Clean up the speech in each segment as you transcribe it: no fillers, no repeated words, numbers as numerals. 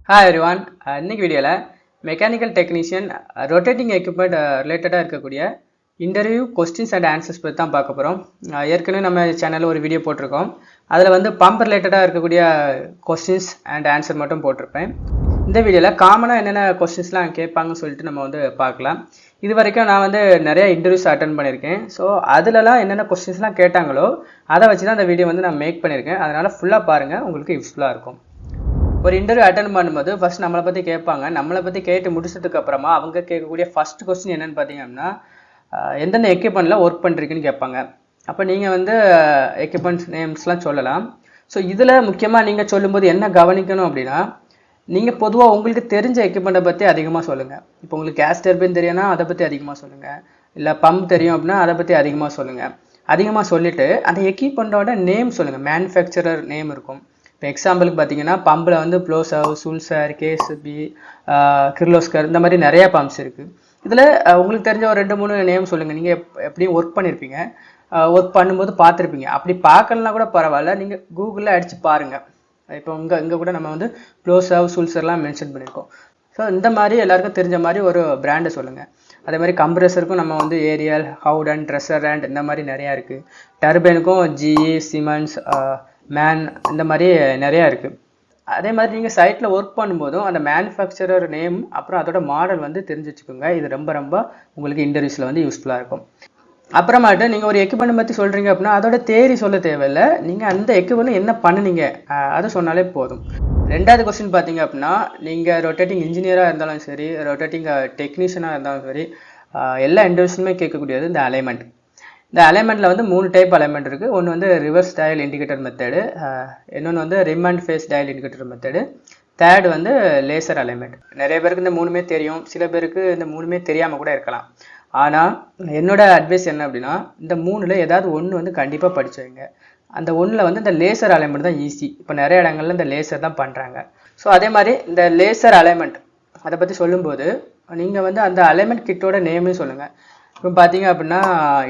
Hi everyone. இன்னைக்கு வீடியோவில் mechanical technician rotating equipment ரிலேட்டடாக இருக்கக்கூடிய இன்டர்வியூ கொஸ்டின்ஸ் அண்ட் ஆன்சர்ஸ் பற்றி தான் பார்க்க போகிறோம். ஏற்கனவே நம்ம சேனலில் ஒரு வீடியோ போட்டிருக்கோம். அதில் வந்து பம்ப் ரிலேட்டடாக இருக்கக்கூடிய கொஸ்டின்ஸ் அண்ட் ஆன்சர் மட்டும் போட்டிருப்பேன். இந்த வீடியோவில் காமனாக என்னென்ன கொஸ்டின்ஸ்லாம் கேட்பாங்கன்னு சொல்லிட்டு நம்ம வந்து பார்க்கலாம். இது வரைக்கும் நான் வந்து நிறைய இன்டர்வியூஸ் அட்டன் பண்ணியிருக்கேன். ஸோ அதிலலாம் என்னென்ன கொஸ்டின்ஸ்லாம் கேட்டாங்களோ அதை வச்சு தான் அந்த வீடியோ வந்து நான் மேக் பண்ணியிருக்கேன். அதனால் ஃபுல்லாக பாருங்கள், உங்களுக்கு யூஸ்ஃபுல்லாக இருக்கும். ஒரு இன்டர்வியூ அட்டன் பண்ணும்போது ஃபர்ஸ்ட் நம்மளை பற்றி கேட்பாங்க. நம்மளை பற்றி கேட்டு முடிச்சதுக்கு அப்புறமா அவங்க கேட்கக்கூடிய ஃபர்ஸ்ட் கொஸ்டின் என்னன்னு பார்த்தீங்கன்னா, எந்தெந்த எக்யூப்மெண்ட்டில் ஒர்க் பண்ணுறீங்கன்னு கேட்பாங்க. அப்போ நீங்கள் வந்து எக்யூப்மெண்ட்ஸ் நேம்ஸ்லாம் சொல்லலாம். ஸோ இதில் முக்கியமாக நீங்கள் சொல்லும்போது என்ன கவனிக்கணும் அப்படின்னா, நீங்கள் பொதுவாக உங்களுக்கு தெரிஞ்ச எக்யூப்மெண்ட்டை பற்றி அதிகமாக சொல்லுங்கள். இப்போ உங்களுக்கு கேஸ் டர்பைன் தெரியும்னா அதை பற்றி அதிகமாக சொல்லுங்கள். இல்லை பம்ப் தெரியும் அப்படின்னா அதை பற்றி அதிகமாக சொல்லுங்கள். அதிகமாக சொல்லிவிட்டு அந்த எக்யூப்மெண்ட்டோட நேம் சொல்லுங்கள். மேனுஃபேக்சரர் நேம் இருக்கும். இப்போ எக்ஸாம்பிளுக்கு பார்த்தீங்கன்னா பம்பில் வந்து ப்ளோசவ், சுல்சர், கேஎஸ்பி, கிர்லோஸ்கர் இந்த மாதிரி நிறையா பம்ப்ஸ் இருக்குது. இதில் உங்களுக்கு தெரிஞ்ச ஒரு 2-3 நேம் சொல்லுங்கள். நீங்கள் எப்படியும் ஒர்க் பண்ணியிருப்பீங்க, ஒர்க் பண்ணும்போது பார்த்துருப்பீங்க. அப்படி பார்க்கலனா கூட பரவாயில்ல, நீங்கள் கூகுளில் அடித்து பாருங்கள். இப்போ இங்கே கூட நம்ம வந்து ப்ளோசவ், சுல்சர்லாம் மென்ஷன் பண்ணியிருக்கோம். ஸோ இந்த மாதிரி எல்லாருக்கும் தெரிஞ்ச மாதிரி ஒரு பிராண்டை சொல்லுங்கள். அதே மாதிரி கம்ப்ரெசருக்கும் நம்ம வந்து ஏரியல், ஹவுடன், ட்ரெஸரண்ட் இந்த மாதிரி நிறையா இருக்குது. டர்பைனுக்கும் ஜிஇ, சிமெண்ட்ஸ், மேன் இந்த மாதிரி நிறையா இருக்குது. அதே மாதிரி நீங்கள் சைட்டில் ஒர்க் பண்ணும்போதும் அந்த மேனுஃபேக்சரர் நேம் அப்புறம் அதோட மாடல் வந்து தெரிஞ்சு வச்சுக்கோங்க. இது ரொம்ப உங்களுக்கு இன்டர்வியூஸில் வந்து யூஸ்ஃபுல்லாக இருக்கும். அப்புறமாட்டு நீங்கள் ஒரு எக்யூப்மெண்ட் பற்றி சொல்கிறீங்க அப்படின்னா அதோட தேரி சொல்ல தேவையில்லை. நீங்கள் அந்த எக்யூப்மெண்ட் என்ன பண்ணுனீங்க அதை சொன்னாலே போதும். ரெண்டாவது கொஸ்டின் பார்த்தீங்க அப்படின்னா, நீங்கள் ரொட்டேட்டிங் இன்ஜினியராக இருந்தாலும் சரி, ரொட்டேட்டிங் டெக்னீஷியனாக இருந்தாலும் சரி, எல்லா இன்டர்வியூஸுமே கேட்கக்கூடியது இந்த அலைன்மெண்ட். இந்த அலைன்மெண்ட்டில் வந்து 3 டைப் அலைன்மெண்ட் இருக்குது. ஒன்று வந்து ரிவர்ஸ் டயல் இண்டிகேட்டர் மெத்தடு, இன்னொன்று வந்து rim and face dial indicator method, third வந்து லேசர் அலைன்மெண்ட். நிறைய பேருக்கு இந்த 3மே தெரியும், சில பேருக்கு இந்த 3மே தெரியாமல் கூட இருக்கலாம். ஆனால் என்னோட அட்வைஸ் என்ன அப்படின்னா, இந்த 3ல் ஏதாவது ஒன்று வந்து கண்டிப்பாக படிச்சு வைங்க. அந்த ஒன்றில் வந்து இந்த லேசர் அலைன்மெண்ட் தான் ஈஸி. இப்போ நிறைய இடங்கள்ல இந்த லேசர் தான் பண்ணுறாங்க. ஸோ அதே மாதிரி இந்த லேசர் அலைன்மெண்ட் அதை பற்றி சொல்லும்போது நீங்கள் வந்து அந்த அலைன்மெண்ட் கிட்டோட நேமே சொல்லுங்கள். இப்போ பார்த்தீங்க அப்படின்னா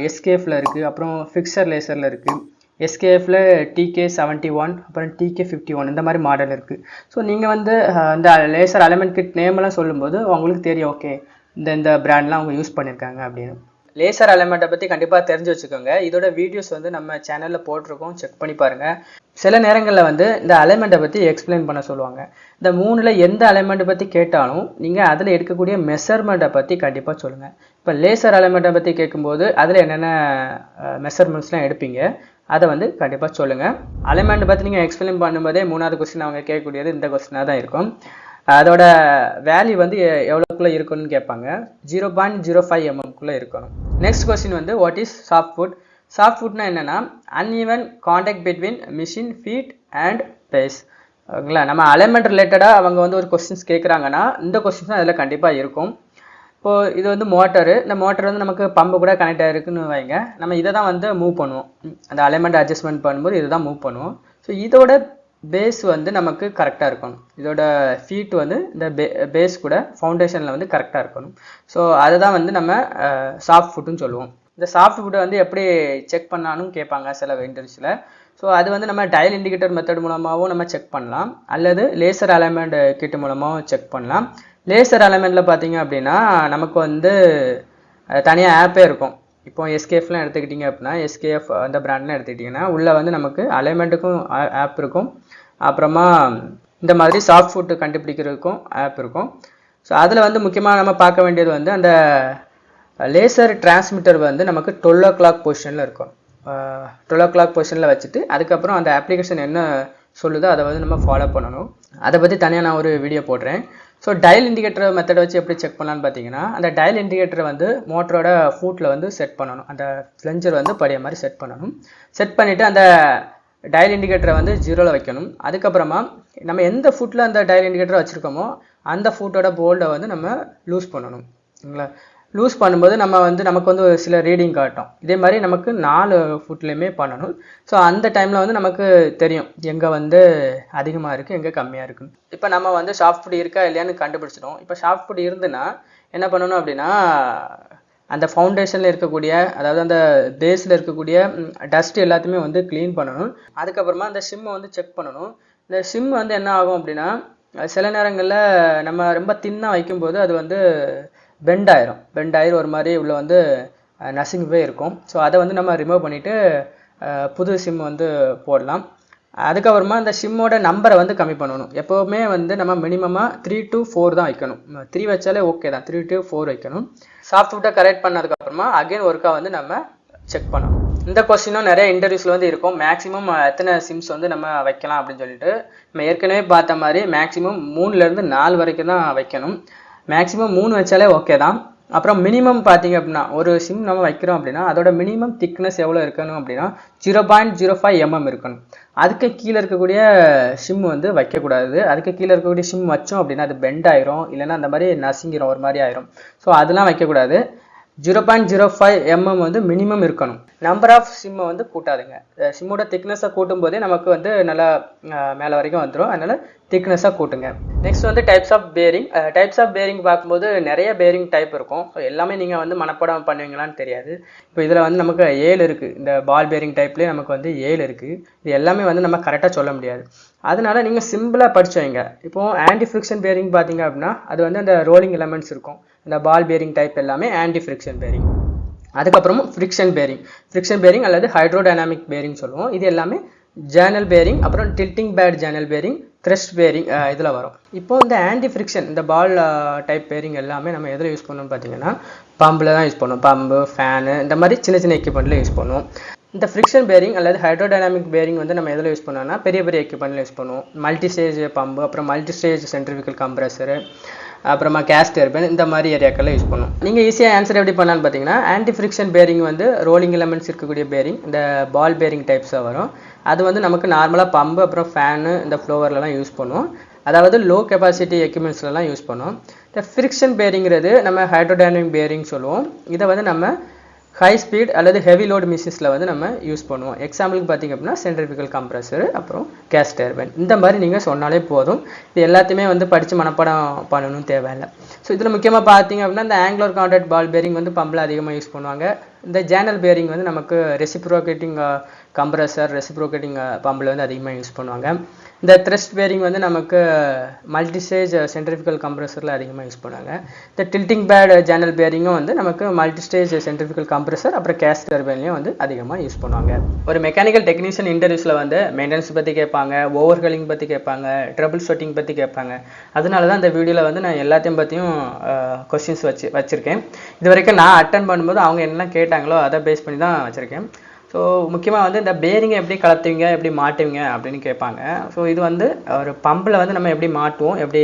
எஸ்கேஎஃப்ல இருக்குது, அப்புறம் ஃபிக்சர் லேசரில் இருக்குது. எஸ்கேஎஃப்ல TK71, அப்புறம் TK51 இந்த மாதிரி மாடல் இருக்குது. ஸோ நீங்கள் வந்து இந்த லேசர் அலைன்மெண்ட் கிட் நேமெல்லாம் சொல்லும்போது உங்களுக்கு தெரியும், ஓகே இந்த பிராண்ட்லாம் அவங்க யூஸ் பண்ணியிருக்காங்க அப்படின்னு. லேசர் அலைன்மெண்ட்டை பற்றி கண்டிப்பாக தெரிஞ்சு வச்சுக்கோங்க. இதோட வீடியோஸ் வந்து நம்ம சேனலில் போட்டிருக்கோம், செக் பண்ணி பாருங்கள். சில நேரங்களில் வந்து இந்த அலைன்மெண்ட்டை பற்றி எக்ஸ்பிளைன் பண்ண சொல்லுவாங்க. இந்த 3ல் எந்த அலைன்மெண்ட்டை பற்றி கேட்டாலும் நீங்கள் அதில் எடுக்கக்கூடிய மெஷர்மெண்ட்டை பற்றி கண்டிப்பாக சொல்லுங்கள். இப்போ லேசர் அலைன்மெண்ட்டை பற்றி கேட்கும்போது அதில் என்னென்ன மெஷர்மெண்ட்ஸ்லாம் எடுப்பீங்க அதை வந்து கண்டிப்பாக சொல்லுங்கள். அலைன்மெண்ட்டை பற்றி நீங்கள் எக்ஸ்பிளைன் பண்ணும்போதே 3வது கொஸ்டின் அவங்க கேட்கக்கூடியது இந்த கொஸ்டினாக தான் இருக்கும். அதோட வேல்யூ வந்து எவ்வளோக்குள்ளே இருக்கணும்னு கேட்பாங்க. 0.05 mm இருக்கணும். நெக்ஸ்ட் கொஸ்டின் வந்து what is soft foot. Soft ஃபுட்னா என்னென்னா uneven contact between machine feet and base. ஓகேங்களா? நம்ம அலைன்மெண்ட் ரிலேட்டடாக அவங்க வந்து ஒரு கொஸ்டின்ஸ் கேட்குறாங்கன்னா இந்த கொஸ்டின்ஸ் தான் அதில் கண்டிப்பாக இருக்கும். இப்போது இது வந்து மோட்டரு. இந்த மோட்டர் வந்து நமக்கு பம்பு கூட கனெக்ட் ஆகிருக்குன்னு வைங்க. நம்ம இதை தான் வந்து மூவ் பண்ணுவோம். அந்த அலைன்மெண்ட் அட்ஜஸ்ட்மெண்ட் பண்ணும்போது இதை தான் மூவ் பண்ணுவோம். ஸோ இதோட பேஸ் வந்து நமக்கு கரெக்டாக இருக்கணும். இதோட ஃபீட் வந்து இந்த பேஸ் கூட ஃபவுண்டேஷனில் வந்து கரெக்டாக இருக்கணும். ஸோ அதுதான் வந்து நம்ம சாஃப்ட் ஃபுட்டுன்னு சொல்லுவோம். இந்த சாஃப்ட் ஃபுட்டை வந்து எப்படி செக் பண்ணாலும் கேட்பாங்க சில இன்டர்வியூஸில். ஸோ அது வந்து நம்ம டயல் இண்டிகேட்டர் மெத்தட் மூலமாகவும் நம்ம செக் பண்ணலாம், அல்லது லேசர் அலைன்மெண்ட் கிட் மூலமாகவும் செக் பண்ணலாம். லேசர் அலைன்மெண்ட்டில் பார்த்தீங்க அப்படின்னா நமக்கு வந்து தனியாக ஆப்பே இருக்கும். இப்போ எஸ்கேஎஃப்லாம் எடுத்துக்கிட்டிங்க அப்படின்னா எஸ்கேஎஃப் அந்த பிராண்ட்லாம் எடுத்துக்கிட்டிங்கன்னா உள்ளே வந்து நமக்கு அலைன்மெண்ட்டுக்கும் ஆப் இருக்கும், அப்புறமா இந்த மாதிரி சாஃப்ட் ஃபுட்டு கண்டுபிடிக்கிறதுக்கும் ஆப் இருக்கும். ஸோ அதில் வந்து முக்கியமாக நம்ம பார்க்க வேண்டியது வந்து அந்த லேசர் டிரான்ஸ்மிட்டர் வந்து நமக்கு 12 o'clock பொசிஷனில் இருக்கும். 12 o'clock பொசிஷனில் வச்சுட்டு அதுக்கப்புறம் அந்த அப்ளிகேஷன் என்ன சொல்லுதோ அதை வந்து நம்ம ஃபாலோ பண்ணணும். அதை பற்றி தனியாக நான் ஒரு வீடியோ போடுறேன். ஸோ டயல் இண்டிகேட்டர் மெத்தடை வச்சு எப்படி செக் பண்ணலான்னு பார்த்தீங்கன்னா, அந்த டயல் இண்டிகேட்டரை வந்து மோட்டரோட ஃபூட்டில் வந்து செட் பண்ணணும். அந்த ஃப்ளெஞ்சர் வந்து படிய மாதிரி செட் பண்ணணும். செட் பண்ணிவிட்டு அந்த டயல் இண்டிகேட்டரை வந்து 0ல் வைக்கணும். அதுக்கப்புறமா நம்ம எந்த ஃபுட்டில் அந்த டயல் இண்டிகேட்டரை வச்சுருக்கோமோ அந்த ஃபுட்டோட போல்டை வந்து நம்ம லூஸ் பண்ணணும். சரிங்களா? லூஸ் பண்ணும்போது நமக்கு வந்து ஒரு சில ரீடிங் காட்டும். இதே மாதிரி நமக்கு 4 ஃபுட்லேயுமே பண்ணணும். ஸோ அந்த டைமில் வந்து நமக்கு தெரியும் எங்கே வந்து அதிகமாக இருக்குது, எங்கே கம்மியாக இருக்குன்னு. இப்போ நம்ம வந்து சாஃப்ட் ஃபுட் இருக்கா இல்லையான்னு கண்டுபிடிச்சிட்டோம். இப்போ சாஃப்ட் ஃபுட் இருந்துன்னா என்ன பண்ணணும் அப்படின்னா, அந்த ஃபவுண்டேஷனில் இருக்கக்கூடிய, அதாவது அந்த பேஸில் இருக்கக்கூடிய டஸ்ட் எல்லாத்தையுமே வந்து க்ளீன் பண்ணணும். அதுக்கப்புறமா அந்த சிம்மை வந்து செக் பண்ணணும். இந்த சிம் வந்து என்ன ஆகும் அப்படின்னா, சில நேரங்களில் நம்ம ரொம்ப தின்னாக வைக்கும்போது அது வந்து பெண்ட் ஆயிரும் ஒரு மாதிரி உள்ள வந்து நசுங்கி போய் இருக்கும். ஸோ அதை வந்து நம்ம ரிமூவ் பண்ணிவிட்டு புது சிம் வந்து போடலாம். அதுக்கப்புறமா இந்த சிம்மோட நம்பரை வந்து கம்மி பண்ணணும். எப்போவுமே வந்து நம்ம மினிமமாக 3 to 4 தான் வைக்கணும். 3 வச்சாலே ஓகே தான், 3 to 4 வைக்கணும். சாஃப்ட்வேரை கரெக்ட் பண்ணதுக்கப்புறமா அகைன் ஒருக்கா வந்து நம்ம செக் பண்ணணும். இந்த கொஸ்டினும் நிறைய இன்டர்வியூஸில் வந்து இருக்கும். மேக்ஸிமம் எத்தனை சிம்ஸ் வந்து நம்ம வைக்கலாம் அப்படின்னு சொல்லிட்டு நம்ம ஏற்கனவே பார்த்த மாதிரி மேக்ஸிமம் 3லேருந்து 4 வரைக்கும் தான் வைக்கணும். மேக்ஸிமம் 3 வச்சாலே ஓகே தான். அப்புறம் மினிமம் பார்த்தீங்க அப்படின்னா ஒரு சிம் நம்ம வைக்கிறோம் அப்படின்னா அதோட மினிமம் திக்னஸ் எவ்வளோ இருக்கணும் அப்படின்னா 0.05 mm இருக்கணும். அதுக்கு கீழே இருக்கக்கூடிய சிம் வந்து வைக்கக்கூடாது. அதுக்கு கீழே இருக்கக்கூடிய சிம் வச்சோம் அப்படின்னா அது பெண்ட் ஆயிரும், இல்லைன்னா அந்த மாதிரி நசுங்கிரும், ஒரு மாதிரி ஆயிரும். ஸோ அதெல்லாம் வைக்கக்கூடாது. 0.05 mm வந்து மினிமம் இருக்கணும். நம்பர் ஆஃப் சிம்மை வந்து கூட்டாதுங்க. சிம்மோட திக்னஸை கூட்டும் போதே நமக்கு வந்து நல்லா மேலே வரைக்கும் வந்துடும். அதனால திக்னஸாக கூட்டுங்க. நெக்ஸ்ட் வந்து டைப்ஸ் ஆஃப் பேரிங் பார்க்கும்போது நிறைய பேரிங் டைப் இருக்கும். ஸோ எல்லாமே நீங்கள் வந்து மனப்பாடம் பண்ணுவீங்களான்னு தெரியாது. இப்போ இதில் வந்து நமக்கு 7 இருக்குது. இந்த பால் பேரிங் டைப்லேயே நமக்கு வந்து 7 இருக்குது. இது எல்லாமே வந்து நம்ம கரெக்டாக சொல்ல முடியாது. அதனால நீங்கள் சிம்பிளாக படிச்சு வைங்க. இப்போது ஆன்டி ஃப்ரிக்ஷன் பேரிங் பார்த்தீங்க அப்படின்னா அது வந்து அந்த ரோலிங் எலமெண்ட்ஸ் இருக்கும். இந்த பால் பேரிங் டைப் எல்லாமே ஆன்டி ஃப்ரிக்ஷன் பேரிங். அதுக்கப்புறமும் ஃப்ரிக்ஷன் பேரிங் அல்லது ஹைட்ரோடைனாமிக் பேரிங் சொல்லுவோம். இது எல்லாமே ஜேர்னல் பேரிங், அப்புறம் tilting pad journal bearing, thrust bearing இதில் வரும். இப்போ இந்த ஆன்டி ஃப்ரிக்ஷன் இந்த பால் டைப் பேரிங் எல்லாமே நம்ம எதில் யூஸ் பண்ணணும்னு பார்த்தீங்கன்னா பம்பில் தான் யூஸ் பண்ணுவோம். பம்பு, ஃபேனு இந்த மாதிரி சின்ன சின்ன எக்யூப்மெண்ட்டில் யூஸ் பண்ணுவோம். இந்த ஃப்ரிக்ஷன் பேரிங் அல்லது ஹைட்ரோடைனாமிக் பேரிங் வந்து நம்ம எதில் யூஸ் பண்ணோம்னா பெரிய எக்யூப்மெண்ட்டில் யூஸ் பண்ணுவோம். மல்டி ஸ்டேஜ் பம்பு, அப்புறம் மல்டி ஸ்டேஜ் சென்ட்ரிஃபிகல் கம்ப்ரஸரு, அப்புறமா கேஸ் டர்பைன் இந்த மாதிரி ஏரியாக்களில் யூஸ் பண்ணுவோம். நீங்கள் ஈஸியாக ஆன்சர் எப்படி பண்ணலான்னு பார்த்தீங்கன்னா ஆன்டி ஃப்ரிக்ஷன் பேரிங் வந்து ரோலிங் எலமெண்ட்ஸ் இருக்கக்கூடிய பேரிங், இந்த பால் பேரிங் டைப்ஸாக வரும். அது வந்து நமக்கு நார்மலாக பம்பு, அப்புறம் ஃபேனு, இந்த ஃப்ளோவர்லாம் யூஸ் பண்ணுவோம். அதாவது லோ கெப்பாசிட்டி எக்யூப்மெண்ட்ஸ்லாம் யூஸ் பண்ணுவோம். இந்த ஃப்ரிக்ஷன் பேரிங்கிறது நம்ம ஹைட்ரோடைனாமிக் பேரிங் சொல்லுவோம். இதை வந்து நம்ம ஹை ஸ்பீட் அல்லது ஹெவி லோட் மிஷின்ஸில் வந்து நம்ம யூஸ் பண்ணுவோம். எக்ஸாம்பிளுக்கு பார்த்திங்க அப்படின்னா சென்ட்ரிஃபிகல் கம்ப்ரஸர், அப்புறம் கேஸ் டர்பைன் இந்த மாதிரி நீங்கள் சொன்னாலே போதும். இது எல்லாத்தையுமே வந்து படித்து மனப்பாடம் பண்ணணும் தேவையில்லை. ஸோ இதில் முக்கியமாக பார்த்தீங்க அப்படின்னா இந்த ஆங்குலர் கான்டாக்ட் பால் பேரிங் வந்து பம்பில் அதிகமாக யூஸ் பண்ணுவாங்க. இந்த ஜேர்னல் பேரிங் வந்து நமக்கு ரெசிப்ரோகேட்டிங் கம்ப்ரஸர், ரெசிப்ரோகேட்டிங் பம்பில் வந்து அதிகமாக யூஸ் பண்ணுவாங்க. இந்த த்ரெஸ்ட் பேரிங் வந்து நமக்கு மல்டிஸ்டேஜ் சென்ட்ரிஃபிகல் கம்ப்ரஸரில் அதிகமாக யூஸ் பண்ணுவாங்க. இந்த டில்ட்டிங் பேட் ஜேர்னல் பேரிங்கும் வந்து நமக்கு மல்டிஸ்டேஜ் சென்ட்ரிஃபிகல் கம்ப்ரஸர், அப்புறம் கேஸ் டர்பைன்லையும் வந்து அதிகமாக யூஸ் பண்ணுவாங்க. ஒரு மெக்கானிக்கல் டெக்னீஷியன் இன்டர்வியூஸில் வந்து மெயின்டெனன்ஸ் பற்றி கேட்பாங்க, ஓவர்ஹாலிங் பற்றி கேட்பாங்க, ட்ரபிள் ஷூட்டிங் பற்றி கேட்பாங்க. அதனால தான் இந்த வீடியோவில் வந்து நான் எல்லாத்தையும் பற்றியும் கொஸ்டின்ஸ் வச்சுருக்கேன். இது வரைக்கும் நான் அட்டன் பண்ணும்போது அவங்க என்னெல்லாம் கேட்டாங்களோ அதை பேஸ் பண்ணி தான் வச்சுருக்கேன். ஸோ முக்கியமாக வந்து இந்த பேரிங்கை எப்படி கலத்துவீங்க, எப்படி மாட்டுவீங்க அப்படின்னு கேட்பாங்க. ஸோ இது வந்து ஒரு பம்பில் வந்து நம்ம எப்படி மாட்டுவோம், எப்படி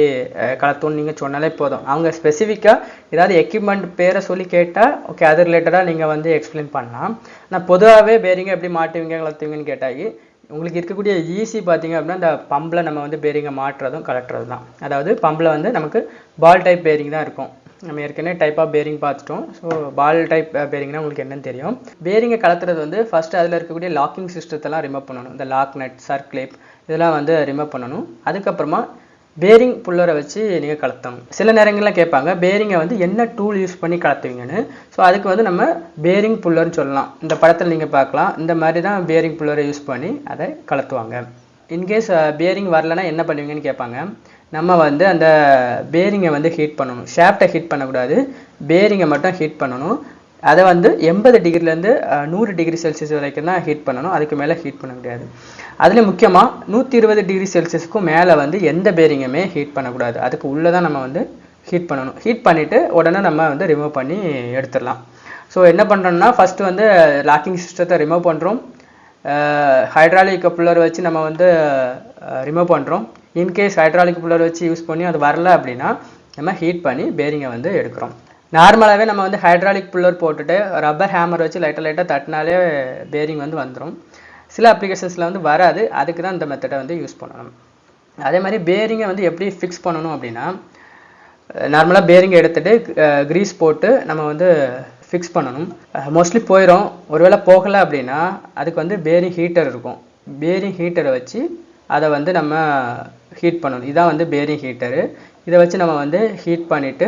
கலத்துவோம்னு நீங்கள் சொன்னாலே போதும். அவங்க ஸ்பெசிஃபிக்காக ஏதாவது எக்யூப்மெண்ட் பேரை சொல்லி கேட்டால் ஓகே அது ரிலேட்டடாக நீங்கள் வந்து எக்ஸ்பிளைன் பண்ணலாம். நான் பொதுவாகவே பேரிங்கை எப்படி மாட்டுவீங்க, கலத்துவீங்கன்னு கேட்டாங்க. உங்களுக்கு இருக்கக்கூடிய ஈஸி பார்த்தீங்க அப்படின்னா இந்த பம்பில் நம்ம வந்து பேரிங்கை மாட்டுறதும் கலட்டுறது தான். அதாவது பம்பில் வந்து நமக்கு பால் டைப் பேரிங் தான் இருக்கும். நம்ம ஏற்கனவே டைப் ஆஃப் பேரிங் பார்த்துட்டோம். ஸோ பால் டைப் பேரிங்னா உங்களுக்கு என்னன்னு தெரியும். பேரிங்கை கலத்துறது வந்து ஃபஸ்ட்டு அதில் இருக்கக்கூடிய லாக்கிங் சிஸ்டத்தெல்லாம் ரிமூவ் பண்ணணும். இந்த லாக் நட், சர்க்ளிப் இதெல்லாம் வந்து ரிமூவ் பண்ணணும். அதுக்கப்புறமா பேரிங் புல்லரை வச்சு நீங்கள் கலத்தணும். சில நேரங்களில் கேட்பாங்க பேரிங்கை வந்து என்ன டூல் யூஸ் பண்ணி கலத்துவீங்கன்னு. ஸோ அதுக்கு வந்து நம்ம பேரிங் புல்லர்னு சொல்லலாம். இந்த படத்தில் நீங்கள் பார்க்கலாம். இந்த மாதிரி தான் பேரிங் புல்லரை யூஸ் பண்ணி அதை கலத்துவாங்க. இன்கேஸ் பேரிங் வரலன்னா என்ன பண்ணுவீங்கன்னு கேட்பாங்க. நம்ம வந்து அந்த பேரிங்கை வந்து ஹீட் பண்ணணும். ஷாஃப்டை ஹீட் பண்ணக்கூடாது, பேரிங்கை மட்டும் ஹீட் பண்ணணும். அதை வந்து 80 டிகிரிலேருந்து 100 டிகிரி செல்சியஸ் வரைக்கும் தான் ஹீட் பண்ணணும். அதுக்கு மேலே ஹீட் பண்ண முடியாது. அதுலேயும் முக்கியமாக 120 டிகிரி செல்சியஸ்க்கும் மேலே வந்து எந்த பேரிங்குமே ஹீட் பண்ணக்கூடாது. அதுக்கு உள்ளே தான் நம்ம வந்து ஹீட் பண்ணணும். ஹீட் பண்ணிவிட்டு உடனே நம்ம வந்து ரிமூவ் பண்ணி எடுத்துடலாம். ஸோ என்ன பண்ணுறோம்னா ஃபஸ்ட்டு வந்து லாக்கிங் சிஸ்டத்தை ரிமூவ் பண்ணுறோம். ஹைட்ராலிக் புல்லர் வச்சு நம்ம வந்து ரிமூவ் பண்ணுறோம். இன்கேஸ் ஹைட்ராலிக் புல்லர் வச்சு யூஸ் பண்ணி அது வரல அப்படின்னா நம்ம ஹீட் பண்ணி பேரிங்கை வந்து எடுக்கிறோம். நார்மலாகவே நம்ம வந்து ஹைட்ராலிக் புல்லர் போட்டுட்டு ரப்பர் ஹேமர் வச்சு லைட்டாக தட்டினாலே பேரிங் வந்து வந்துடும். சில அப்ளிகேஷன்ஸில் வந்து வராது. அதுக்கு தான் இந்த மெத்தடை வந்து யூஸ் பண்ணணும். அதே மாதிரி பேரிங்கை வந்து எப்படி ஃபிக்ஸ் பண்ணணும் அப்படின்னா நார்மலாக பேரிங்கை எடுத்துகிட்டு க்ரீஸ் போட்டு நம்ம வந்து ஃபிக்ஸ் பண்ணணும். மோஸ்ட்லி போயிடும். ஒருவேளை போகலை அப்படின்னா அதுக்கு வந்து பேரிங் ஹீட்டர் இருக்கும். பேரிங் ஹீட்டரை வச்சு அதை வந்து நம்ம ஹீட் பண்ணணும். இதான் வந்து பேரிங் ஹீட்டரு. இதை வச்சு நம்ம வந்து ஹீட் பண்ணிவிட்டு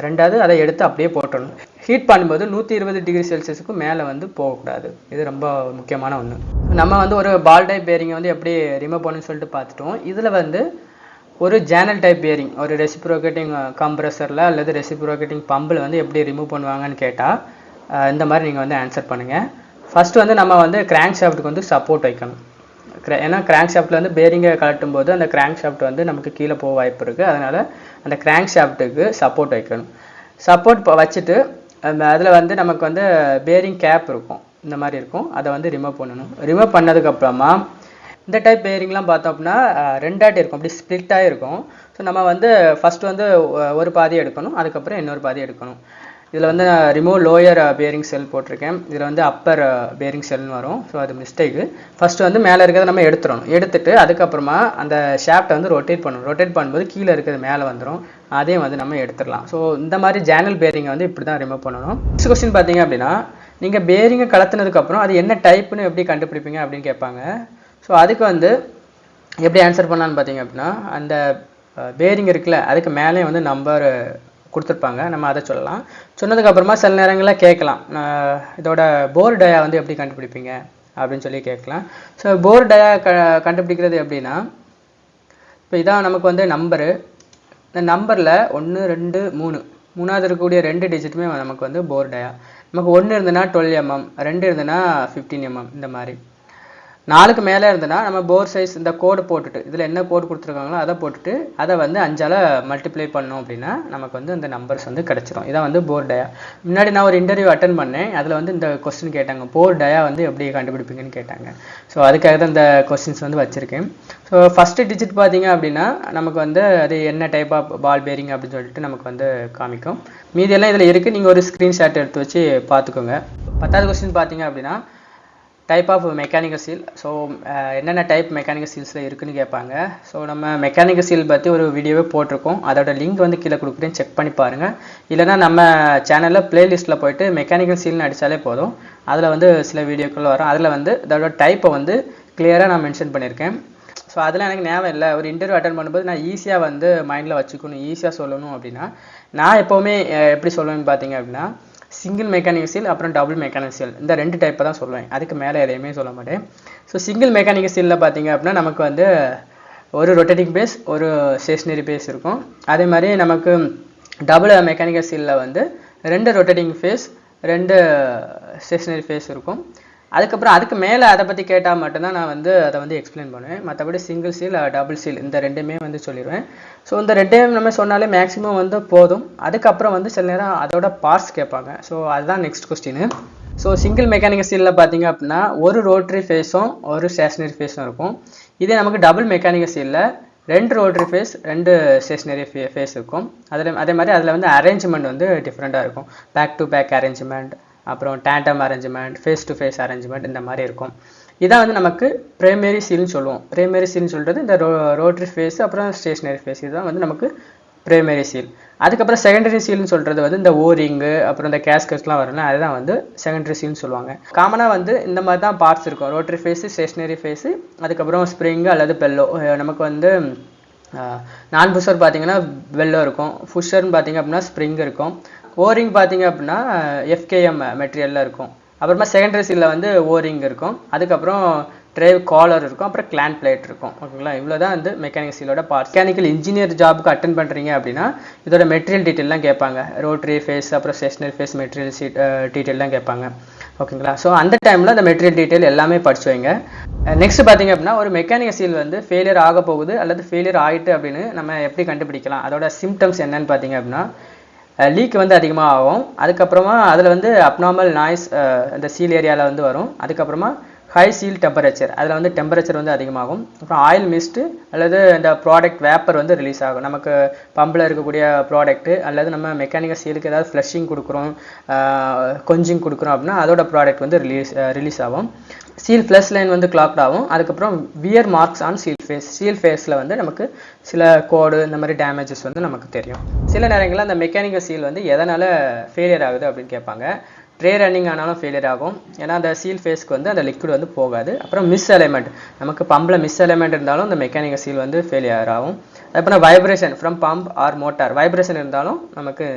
ரெண்டாவது அதை எடுத்து அப்படியே போட்டுடணும். ஹீட் பண்ணும்போது 120 டிகிரி செல்சியஸுக்கு மேலே வந்து போகக்கூடாது. இது ரொம்ப முக்கியமான ஒன்று. நம்ம வந்து ஒரு பால் டைப் பேரிங்கை வந்து எப்படி ரிமூவ் பண்ணணும்னு சொல்லிட்டு பார்த்துட்டோம். இதில் வந்து ஒரு ஜேனல் டைப் பேரிங் ஒரு ரெசிப்ரோகேட்டிங் கம்ப்ரஸரில் அல்லது ரெசிப்ரோகேட்டிங் பம்பில் வந்து எப்படி ரிமூவ் பண்ணுவாங்கன்னு கேட்டால் இந்த மாதிரி நீங்கள் வந்து ஆன்சர் பண்ணுங்கள். ஃபஸ்ட்டு வந்து நம்ம வந்து கிராங்க் ஷாஃப்ட்டுக்கு வந்து சப்போர்ட் வைக்கணும். ஏன்னா கிராங்க் ஷாஃப்ட்டில் வந்து பேரிங்கை கழட்டும் போது அந்த கிராங்க் ஷாஃப்ட் வந்து நமக்கு கீழே போக வாய்ப்பு இருக்குது. அதனால் அந்த கிராங்க் ஷாஃப்ட்டுக்கு சப்போர்ட் வைக்கணும். சப்போர்ட் வச்சுட்டு அதில் வந்து நமக்கு வந்து பேரிங் கேப் இருக்கும், இந்த மாதிரி இருக்கும். அதை வந்து ரிமூவ் பண்ணணும். ரிமூவ் பண்ணதுக்கப்புறமா இந்த டைப் பேரிங்லாம் பார்த்தோம் அப்படின்னா ரெண்டாட்டி இருக்கும், அப்படி ஸ்ப்ளிட்டாக இருக்கும். ஸோ நம்ம வந்து ஃபஸ்ட்டு வந்து ஒரு பாதி எடுக்கணும், அதுக்கப்புறம் இன்னொரு பாதி எடுக்கணும். இதில் வந்து நான் ரிமூவ் லோயர் பேரிங் செல் போட்டிருக்கேன். இதில் வந்து அப்பர் பேரிங் செல்னு வரும். ஸோ அது மிஸ்டேக்கு. ஃபஸ்ட்டு வந்து மேலே இருக்கிறத நம்ம எடுத்துடணும். எடுத்துட்டு அதுக்கப்புறமா அந்த ஷாஃப்ட்டை வந்து ரொட்டேட் பண்ணணும். ரொட்டேட் பண்ணும்போது கீழே இருக்கிறது மேலே வந்துடும். அதையும் வந்து நம்ம எடுத்துடலாம். ஸோ இந்த மாதிரி ஜேனல் பேரிங்கை வந்து இப்படி தான் ரிமூவ் பண்ணணும். நெக்ஸ்ட் கொஸ்டின் பார்த்தீங்க அப்படின்னா, நீங்கள் பேரிங்கை கலத்துனதுக்கப்புறம் அது என்ன டைப்புன்னு எப்படி கண்டுபிடிப்பீங்க அப்படின்னு கேட்பாங்க. ஸோ அதுக்கு வந்து எப்படி ஆன்சர் பண்ணலான்னு பார்த்தீங்க அப்படின்னா, அந்த பேரிங் இருக்குல்ல அதுக்கு மேலே வந்து நம்பர் கொடுத்துருப்பாங்க, நம்ம அதை சொல்லலாம். சொன்னதுக்கப்புறமா சில நேரங்களில் கேட்கலாம், இதோட போர் டயா வந்து எப்படி கண்டுபிடிப்பீங்க அப்படின்னு சொல்லி கேட்கலாம். ஸோ போர் டயா கண்டுபிடிக்கிறது எப்படின்னா, இப்போ இதான் நமக்கு வந்து நம்பரு. இந்த நம்பரில் 1 2 3 மூணாவது இருக்கக்கூடிய 2 டிஜிட்டுமே நமக்கு வந்து போர் டயா. நமக்கு 1 இருந்ததுன்னா 12 mm, 2 இருந்ததுன்னா 15 mm, இந்த மாதிரி. 4க்கு மேலே இருந்ததுன்னா நம்ம போர் சைஸ் இந்த கோடு போட்டுட்டு, இதில் என்ன கோடு கொடுத்துருக்காங்களோ அதை போட்டுட்டு அதை வந்து 5ஆல் மல்டிப்ளை பண்ணோம் அப்படின்னா நமக்கு வந்து அந்த நம்பர்ஸ் வந்து கிடச்சிரும். இதான் வந்து போர் டயா. முன்னாடி நான் ஒரு இன்டர்வியூ அட்டன் பண்ணேன், அதில் வந்து இந்த கொஸ்டின் கேட்டாங்க, போர் டயா வந்து எப்படி கண்டுபிடிப்பீங்கன்னு கேட்டாங்க. ஸோ அதுக்காக தான் இந்த கொஸ்டின்ஸ் வந்து வச்சுருக்கேன். ஸோ ஃபஸ்ட்டு டிஜிட் பார்த்தீங்க அப்படின்னா நமக்கு வந்து அது என்ன டைப் ஆஃப் பால் பேரிங் அப்படின்னு சொல்லிட்டு நமக்கு வந்து காமிக்கும். மீதியெல்லாம் இதில் இருக்குது, நீங்கள் ஒரு ஸ்க்ரீன்ஷாட் எடுத்து வச்சு பார்த்துக்கோங்க. 10வது கொஸ்டின் பார்த்தீங்க அப்படின்னா, type of mechanical seal. So என்னென்ன டைப் மெக்கானிக்கல் சீல்ஸில் இருக்குதுன்னு கேட்பாங்க. ஸோ நம்ம மெக்கானிக்கல் சீல் பற்றி ஒரு வீடியோவே போட்டிருக்கோம், அதோட லிங்க் வந்து கீழே கொடுக்குறேன், செக் பண்ணி பாருங்கள். இல்லைனா நம்ம சேனலில் ப்ளேலிஸ்ட்டில் போயிட்டு மெக்கானிக்கல் சீல்னு அடித்தாலே போதும், அதில் வந்து சில வீடியோக்கள் வரும். அதில் வந்து அதோட டைப்பை வந்து கிளியராக நான் மென்ஷன் பண்ணியிருக்கேன். ஸோ அதெல்லாம் எனக்கு ஞாபகம் இல்லை, ஒரு இன்டர்வியூ அட்டன் பண்ணும்போது நான் ஈஸியாக வந்து மைண்டில் வச்சுக்கணும், ஈஸியாக சொல்லணும் அப்படின்னா நான் எப்போவுமே எப்படி சொல்லுவேன்னு பார்த்தீங்க அப்படின்னா, சிங்கிள் மெக்கானிக்கல் சீல் அப்புறம் டபுள் மெக்கானிக்கல் சீல், இந்த 2 டைப்பை தான் சொல்லுவேன், அதுக்கு மேலே எதையுமே சொல்ல மாட்டேன். ஸோ சிங்கிள் மெக்கானிக்கல் சீலில் பார்த்தீங்க அப்படின்னா நமக்கு வந்து ஒரு ரொட்டேட்டிங் பேஸ் ஒரு ஸ்டேஷ்னரி பேஸ் இருக்கும். அதே மாதிரி நமக்கு டபுள் மெக்கானிக்கல் சீலில் வந்து 2 ரொட்டேட்டிங் ஃபேஸ் 2 ஸ்டேஷ்னரி ஃபேஸ் இருக்கும். அதுக்கப்புறம் அதுக்கு மேலே அதை பற்றி கேட்டால் மட்டும்தான் நான் வந்து அதை வந்து எக்ஸ்பிளைன் பண்ணுவேன். மற்றபடி சிங்கிள் சீல் டபுள் சீல் இந்த 2மே வந்து சொல்லிடுவேன். ஸோ இந்த 2டைம் நம்ம சொன்னாலே மேக்ஸிமம் வந்து போதும். அதுக்கப்புறம் வந்து சில நேரம் அதோட பார்ட்ஸ் கேட்பாங்க. ஸோ அதுதான் next question. So single mechanical சீலில் பார்த்தீங்க அப்படின்னா ஒரு ரோட்டரி ஃபேஸும் ஒரு ஸ்டேஷ்னரி ஃபேஸும் இருக்கும். இதே நமக்கு டபுள் மெக்கானிக்கல் சீலில் 2 ரோட்டரி ஃபேஸ் 2 ஸ்டேஷ்னரி ஃபேஸ் இருக்கும். அதே மாதிரி அதில் வந்து அரேஞ்ச்மெண்ட் வந்து டிஃப்ரெண்ட்டாக இருக்கும். பேக் டு பேக் அரேஞ்ச்மெண்ட், அப்புறம் tandem arrangement, face to face arrangement, இந்த மாதிரி இருக்கும். இதான் வந்து நமக்கு பிரைமரி சீல்னு சொல்லுவோம். பிரைமரி சீல்னு சொல்கிறது இந்த ரோட்டரி ஃபேஸ் அப்புறம் ஸ்டேஷ்னரி ஃபேஸ், இதுதான் வந்து நமக்கு பிரைமரி சீல். அதுக்கப்புறம் செகண்டரி சீல்னு சொல்கிறது வந்து இந்த ஓரிங்கு அப்புறம் இந்த கேஸ்கட்ஸ்லாம் வரல, அதுதான் வந்து செகண்டரி சீல்னு சொல்லுவாங்க. காமனாக வந்து இந்த மாதிரி தான் பார்ட்ஸ் இருக்கும், ரோட்டரி ஃபேஸு, ஸ்டேஷ்னரி ஃபேஸு, அதுக்கப்புறம் ஸ்ப்ரிங்கு அல்லது பெல்லோ. நமக்கு வந்து நான் புஷர் பார்த்தீங்கன்னா பெல்லோ இருக்கும், புஷர்னு பார்த்தீங்க அப்படின்னா ஸ்ப்ரிங் இருக்கும், ஓரிங் பார்த்தீங்க அப்படின்னா FKM மெட்டீரியலில் இருக்கும். அப்புறமா செகண்டரி சீலில் வந்து ஓரிங் இருக்கும், அதுக்கப்புறம் ட்ரைவ் காலர் இருக்கும், அப்புறம் கிளான் பிளேட் இருக்கும். ஓகேங்களா, இவ்வளோ தான் வந்து மெக்கானிக்கல் சீலோட பார்ட்ஸ். மெக்கானிக்கல் இன்ஜினியர் ஜாபுக்கு அட்டன் பண்ணுறீங்க அப்படின்னா இதோட மெட்டீரியல் டீட்டெயிலாம் கேட்பாங்க. ரோட்டரி ஃபேஸ் அப்புறம் ஸ்டேஷ்னரி ஃபேஸ் மெட்டீரியல் டீட்டெயிலாம் கேட்பாங்க. ஓகேங்களா, ஸோ அந்த டைமில் அந்த மெட்டீரியல் டீட்டெயில் எல்லாமே படிச்சு வைங்க. நெக்ஸ்ட் பார்த்தீங்க அப்படின்னா ஒரு மெக்கானிக்கல் சீல் வந்து ஃபெயிலியர் ஆக போகுது அல்லது ஃபெயிலியர் ஆகிட்டு அப்படின்னு நம்ம எப்படி கண்டுபிடிக்கலாம், அதோட சிம்டம்ஸ் என்னன்னு பார்த்தீங்க அப்படின்னா லீக் வந்து அதிகமாக ஆகும். அதுக்கப்புறமா அதில் வந்து அப்நார்மல் நாய்ஸ் அந்த சீல் ஏரியாவில் வந்து வரும். அதுக்கப்புறமா ஹை சீல் டெம்பரேச்சர், அதில் வந்து டெம்பரேச்சர் வந்து அதிகமாகும். அப்புறம் ஆயில் மிஸ்ட்டு அல்லது இந்த ப்ராடக்ட் வேப்பர் வந்து ரிலீஸ் ஆகும். நமக்கு பம்பில் இருக்கக்கூடிய ப்ராடக்ட்டு அல்லது நம்ம மெக்கானிக்கல் சீலுக்கு ஏதாவது ஃப்ளஷிங் கொடுக்குறோம், கொஞ்சிங் கொடுக்குறோம் அப்படின்னா அதோட ப்ராடக்ட் வந்து ரிலீஸ் ஆகும். சீல் ப்ளஸ் லைன் வந்து கிளாக்ட் ஆகும். அதுக்கப்புறம் wear marks on seal face, seal ஃபேஸில் வந்து நமக்கு சில கோடு இந்த மாதிரி டேமேஜஸ் வந்து நமக்கு தெரியும். சில நேரங்களில் அந்த மெக்கானிக்கல் சீல் வந்து எதனால் ஃபெயிலியர் ஆகுது அப்படின்னு கேட்பாங்க. ட்ரே ரன்னிங் ஆனாலும் ஃபெயிலியர் ஆகும், ஏன்னா அந்த சீல் ஃபேஸ்க்கு வந்து அந்த லிக்விட் வந்து போகாது. அப்புறம் மிஸ் அலைன்மெண்ட், நமக்கு பம்பில் மிஸ் அலைன்மெண்ட் இருந்தாலும் அந்த மெக்கானிக்கல் சீல் வந்து ஃபெயிலியர் ஆகும். அதுக்கப்புறம் vibration from pump or motor, vibration இருந்தாலும் நமக்கு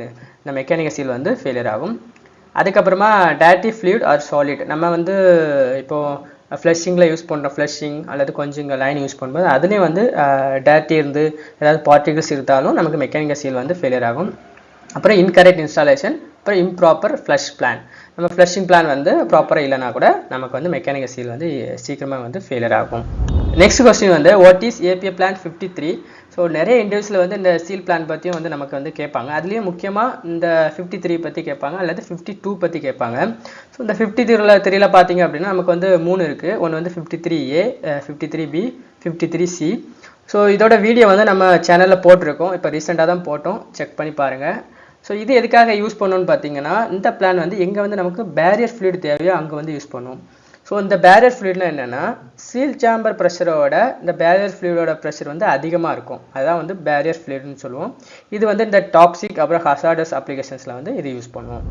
இந்த மெக்கானிக்கல் சீல் வந்து ஃபெயிலியர் ஆகும். அதுக்கப்புறமா டேட்டி ஃப்ளூயிட் ஆர் சாலிட், நம்ம வந்து இப்போது ஃப்ளஷிங்கில் யூஸ் பண்ணுற ஃப்ளஷிங் அல்லது கொஞ்சம் லைன் யூஸ் பண்ணும்போது அதுலேயும் வந்து டேர்ட்டி இருந்து ஏதாவது பார்ட்டிகல்ஸ் இருந்தாலும் நமக்கு மெக்கானிக்கல் சீல் வந்து ஃபெயிலியர் ஆகும். அப்புறம் இன்கரெக்ட் இன்ஸ்டாலேஷன், அப்புறம் இம்ப்ராப்பர் ஃப்ளஷ் பிளான். நம்ம ஃப்ளஷிங் பிளான் வந்து ப்ராப்பராக இல்லைனா கூட நமக்கு வந்து மெக்கானிக்கல் சீல் வந்து சீக்கிரமாக வந்து ஃபெயிலியர் ஆகும். நெக்ஸ்ட் கொஸ்டின் வந்து what is ABA plan 53. So நிறைய இன்டர்வியூஸில் வந்து இந்த சீல் பிளான் பற்றியும் வந்து நமக்கு வந்து கேட்பாங்க. அதுலேயும் முக்கியமாக இந்த 53 பற்றி கேட்பாங்க அல்லது 52 பற்றி கேட்பாங்க. ஸோ இந்த 53ல பார்த்தீங்க அப்படின்னா நமக்கு வந்து 3 இருக்குது. ஒன்று வந்து 53A, 53B, 53C. ஸோ இதோட வீடியோ வந்து நம்ம சேனலில் போட்டிருக்கோம். இப்போ ரீசெண்டாக தான் போட்டோம், செக் பண்ணி பாருங்கள். ஸோ இது எதுக்காக யூஸ் பண்ணணும்னு பார்த்தீங்கன்னா இந்த பிளான் வந்து எங்கே வந்து நமக்கு பேரியர் ஃப்ளூயிட் தேவையோ அங்கே வந்து யூஸ் பண்ணுவோம். ஸோ இந்த பேரியர் ஃப்ளூயிட்னா என்னென்னா சீல் சேம்பர் ப்ரெஷரோட இந்த பேரியர் ஃப்ளூயிடோட ப்ரெஷர் வந்து அதிகமாக இருக்கும். அதுதான் வந்து பேரியர் ஃப்ளூயிட்னு சொல்லுவோம். இது வந்து இந்த டாக்ஸிக் அப்புறம் ஹசார்டஸ் அப்ளிகேஷன்ஸில் வந்து இது யூஸ் பண்ணுவோம்.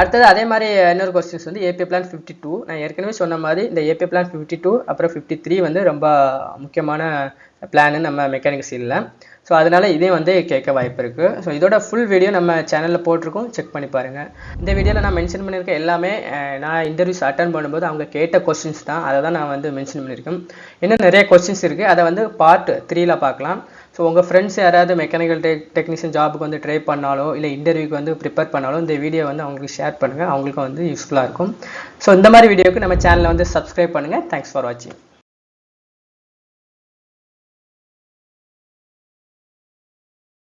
அடுத்தது அதே மாதிரி இன்னொரு கொஸ்டின்ஸ் வந்து ஏபிஏ பிளான் 52. நான் ஏற்கனவே சொன்ன மாதிரி இந்த ஏபிஏ பிளான் 52 அப்புறம் 53 வந்து ரொம்ப முக்கியமான பிளான் நம்ம மெக்கானிக்கல் சீலில். ஸோ அதனால இதே வந்து கேட்க வாய்ப்பு இருக்குது. ஸோ இதோட ஃபுல் வீடியோ நம்ம சேனலில் போட்டிருக்கோம், செக் பண்ணி பாருங்கள். இந்த வீடியோவில் நான் மென்ஷன் பண்ணியிருக்க எல்லாமே நான் இன்டர்வியூஸ் அட்டன் பண்ணும்போது அவங்க கேட்ட கொஸ்டின்ஸ் தான், அதை தான் நான் வந்து மென்ஷன் பண்ணியிருக்கேன். இன்னும் நிறைய கொஸ்டின்ஸ் இருக்குது, அதை வந்து பார்ட் 3ல பார்க்கலாம். ஸோ உங்கள் ஃப்ரெண்ட்ஸ் யாராவது மெக்கானிக்கல் டெக்னீஷியன் ஜாபுக்கு வந்து ட்ரை பண்ணாலோ இல்லை இன்டர்வியூக்கு வந்து ப்ரிப்பேர் பண்ணாலும் இந்த வீடியோ வந்து அவங்களுக்கு ஷேர் பண்ணுங்கள், அவங்களுக்கும் வந்து யூஸ்ஃபுல்லாக இருக்கும். ஸோ இந்த மாதிரி வீடியோக்கு நம்ம சேனலை வந்து சப்ஸ்கிரைப் பண்ணுங்கள். தேங்க்ஸ் ஃபார் வாட்சிங்.